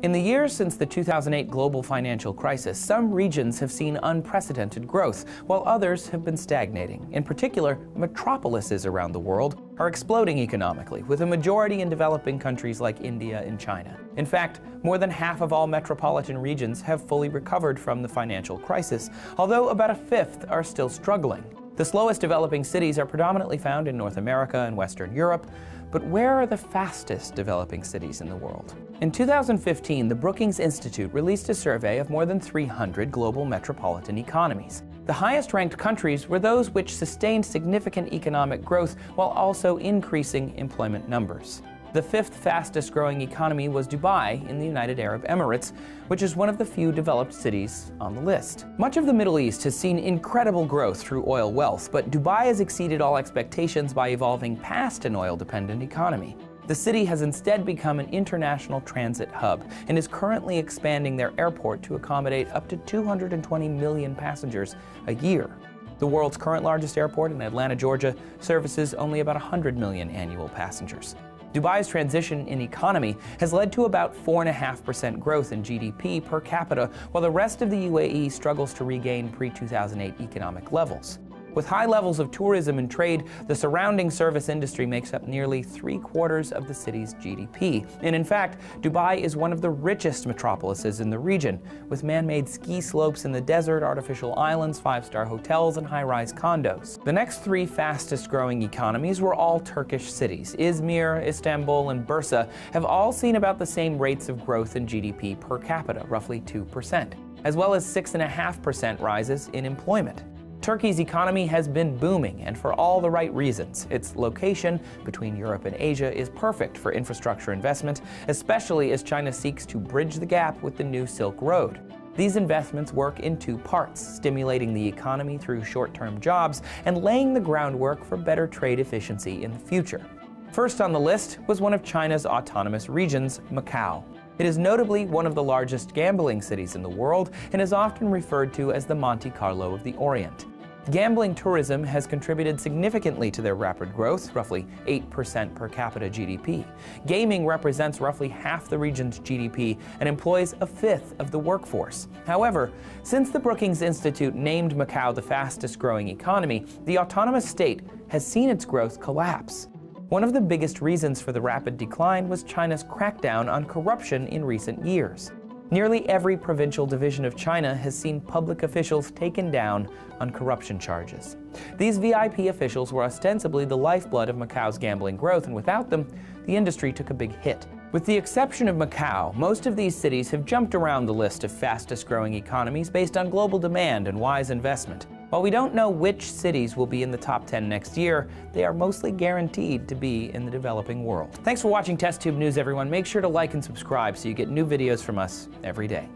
In the years since the 2008 global financial crisis, some regions have seen unprecedented growth, while others have been stagnating. In particular, metropolises around the world are exploding economically, with a majority in developing countries like India and China. In fact, more than half of all metropolitan regions have fully recovered from the financial crisis, although about a fifth are still struggling. The slowest developing cities are predominantly found in North America and Western Europe, but where are the fastest developing cities in the world? In 2015, the Brookings Institute released a survey of more than 300 global metropolitan economies. The highest-ranked countries were those which sustained significant economic growth while also increasing employment numbers. The fifth fastest-growing economy was Dubai in the United Arab Emirates, which is one of the few developed cities on the list. Much of the Middle East has seen incredible growth through oil wealth, but Dubai has exceeded all expectations by evolving past an oil-dependent economy. The city has instead become an international transit hub and is currently expanding their airport to accommodate up to 220 million passengers a year. The world's current largest airport in Atlanta, Georgia, services only about 100 million annual passengers. Dubai's transition in economy has led to about 4.5% growth in GDP per capita, while the rest of the UAE struggles to regain pre-2008 economic levels. With high levels of tourism and trade, the surrounding service industry makes up nearly 3/4 of the city's GDP. And in fact, Dubai is one of the richest metropolises in the region, with man-made ski slopes in the desert, artificial islands, five-star hotels, and high-rise condos. The next three fastest-growing economies were all Turkish cities. Izmir, Istanbul, and Bursa have all seen about the same rates of growth in GDP per capita, roughly 2%, as well as 6.5% rises in employment. Turkey's economy has been booming, and for all the right reasons. Its location between Europe and Asia is perfect for infrastructure investment, especially as China seeks to bridge the gap with the new Silk Road. These investments work in two parts, stimulating the economy through short-term jobs and laying the groundwork for better trade efficiency in the future. First on the list was one of China's autonomous regions, Macau. It is notably one of the largest gambling cities in the world and is often referred to as the Monte Carlo of the Orient. Gambling tourism has contributed significantly to their rapid growth, roughly 8% per capita GDP. Gaming represents roughly half the region's GDP and employs a fifth of the workforce. However, since the Brookings Institute named Macau the fastest-growing economy, the autonomous state has seen its growth collapse. One of the biggest reasons for the rapid decline was China's crackdown on corruption in recent years. Nearly every provincial division of China has seen public officials taken down on corruption charges. These VIP officials were ostensibly the lifeblood of Macau's gambling growth, and without them, the industry took a big hit. With the exception of Macau, most of these cities have jumped around the list of fastest-growing economies based on global demand and wise investment. While we don't know which cities will be in the top 10 next year, they are mostly guaranteed to be in the developing world. Thanks for watching TestTube News, everyone. Make sure to like and subscribe so you get new videos from us every day.